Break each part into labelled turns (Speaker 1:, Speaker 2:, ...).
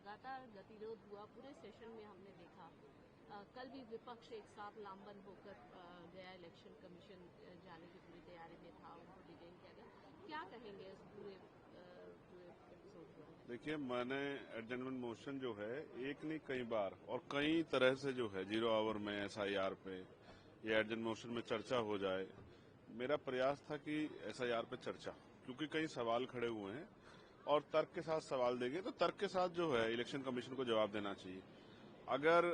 Speaker 1: लगातार गतिरोध हुआ, पूरे सेशन में हमने देखा। कल भी विपक्ष एक साथ लामबंद होकर गया, इलेक्शन कमीशन जाने की पूरी तैयारी में था, उनको डिटेन किया गया। क्या कहेंगे इस पूरे एपिसोड पर?
Speaker 2: देखिए, मैंने एडजमेंट मोशन जो है एक नहीं कई बार और कई तरह से जो है 0 आवर में SIR पे या एडजमेंट मोशन में चर्चा हो जाए। मेरा प्रयास था कि SIR पे चर्चा, क्योंकि कई सवाल खड़े हुए हैं और तर्क के साथ सवाल देंगे तो तर्क के साथ जो है इलेक्शन कमीशन को जवाब देना चाहिए। अगर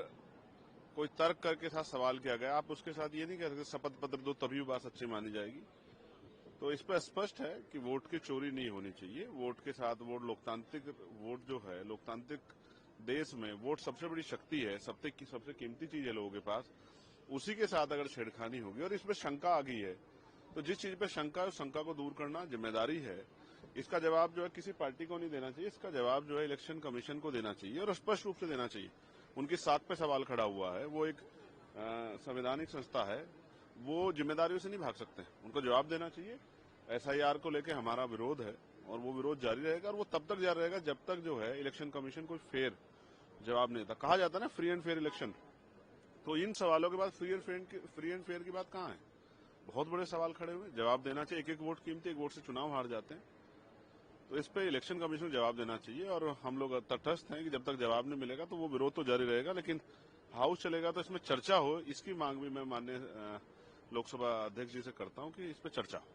Speaker 2: कोई तर्क करके साथ सवाल किया गया, आप उसके साथ ये नहीं कह सकते शपथ पत्र दो तभी बात सच्ची मानी जाएगी। तो इस पर स्पष्ट है कि वोट की चोरी नहीं होनी चाहिए। वोट के साथ वोट लोकतांत्रिक वोट जो है, लोकतांत्रिक देश में वोट सबसे बड़ी शक्ति है, सबसे कीमती चीज है लोगों के पास। उसी के साथ अगर छेड़खानी होगी और इसमें शंका आ गई है तो जिस चीज पे शंका है उस शंका को दूर करना जिम्मेदारी है। इसका जवाब जो है किसी पार्टी को नहीं देना चाहिए, इसका जवाब जो है इलेक्शन कमीशन को देना चाहिए और स्पष्ट रूप से देना चाहिए। उनकी साख पे सवाल खड़ा हुआ है, वो एक संवैधानिक संस्था है, वो जिम्मेदारियों से नहीं भाग सकते, उनको जवाब देना चाहिए। SIR को लेकर हमारा विरोध है और वो विरोध जारी रहेगा और वो तब तक जारी रहेगा जब तक जो है इलेक्शन कमीशन कोई फेयर जवाब नहीं देता। कहा जाता है ना फ्री एंड फेयर इलेक्शन, तो इन सवालों के बाद फ्री एंड फेयर की बात कहाँ है? बहुत बड़े सवाल खड़े हुए, जवाब देना चाहिए। एक एक वोट कीमती, एक वोट से चुनाव हार जाते हैं, तो इस पे इलेक्शन कमीशन को जवाब देना चाहिए। और हम लोग तटस्थ हैं कि जब तक जवाब नहीं मिलेगा तो वो विरोध तो जारी रहेगा, लेकिन हाउस चलेगा तो इसमें चर्चा हो, इसकी मांग भी मैं माननीय लोकसभा अध्यक्ष जी से करता हूं कि इस पे चर्चा हो।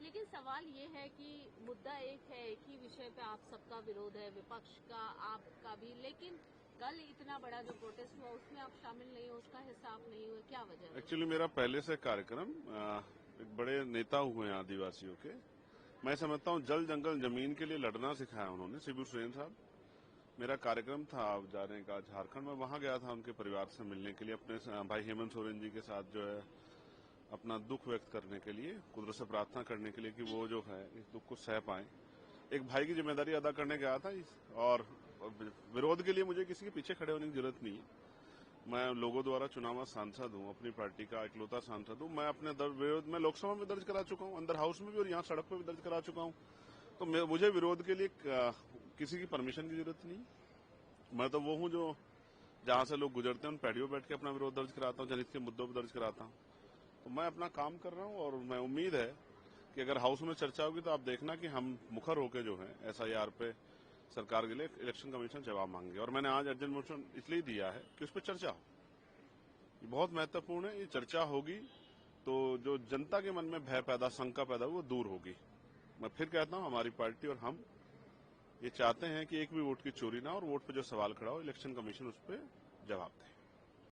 Speaker 1: लेकिन सवाल ये है कि मुद्दा एक है, एक ही विषय पे आप सबका विरोध है, विपक्ष का, आपका भी, लेकिन कल इतना बड़ा जो प्रोटेस्ट हुआ उसमें आप शामिल नहीं हो, उसका हिसाब नहीं हुआ, क्या वजह है?
Speaker 2: एक्चुअली मेरा पहले से कार्यक्रम एक बड़े नेता हुए हैं आदिवासियों के, मैं समझता हूं जल जंगल जमीन के लिए लड़ना सिखाया उन्होंने, शिबू सोरेन साहब। मेरा कार्यक्रम था आप जाने का झारखंड में, वहां गया था उनके परिवार से मिलने के लिए, अपने भाई हेमंत सोरेन जी के साथ जो है अपना दुख व्यक्त करने के लिए, कुदरत से प्रार्थना करने के लिए कि वो जो है इस दुख को सह पाए। एक भाई की जिम्मेदारी अदा करने गया था और विरोध के लिए मुझे किसी के पीछे खड़े होने की जरूरत नहीं है। मैं लोगों द्वारा चुनावा सांसद हूं, अपनी पार्टी का इकलौता सांसद हूं। मैं अपने विरोध में लोकसभा में दर्ज करा चुका हूं, अंदर हाउस में भी और यहाँ सड़क पर भी दर्ज करा चुका हूं। तो मुझे विरोध के लिए किसी की परमिशन की जरूरत नहीं। मैं तो वो हूं जो जहां से लोग गुजरते हैं उन पैड़ियों बैठ के अपना विरोध दर्ज कराता हूं, जनहित के मुद्दों पर दर्ज कराता हूं। तो मैं अपना काम कर रहा हूं और मैं उम्मीद है कि अगर हाउस में चर्चा होगी तो आप देखना कि हम मुखर होकर जो है SIR पे सरकार के लिए इलेक्शन कमीशन जवाब मांगे। और मैंने आज एडजमेंट मोशन इसलिए दिया है कि उस पर चर्चा हो, ये बहुत महत्वपूर्ण है। ये चर्चा होगी तो जो जनता के मन में भय पैदा, शंका पैदा वो दूर होगी। मैं फिर कहता हूं, हमारी पार्टी और हम ये चाहते हैं कि एक भी वोट की चोरी ना हो और वोट पे जो सवाल खड़ा हो इलेक्शन कमीशन उस पर जवाब दे।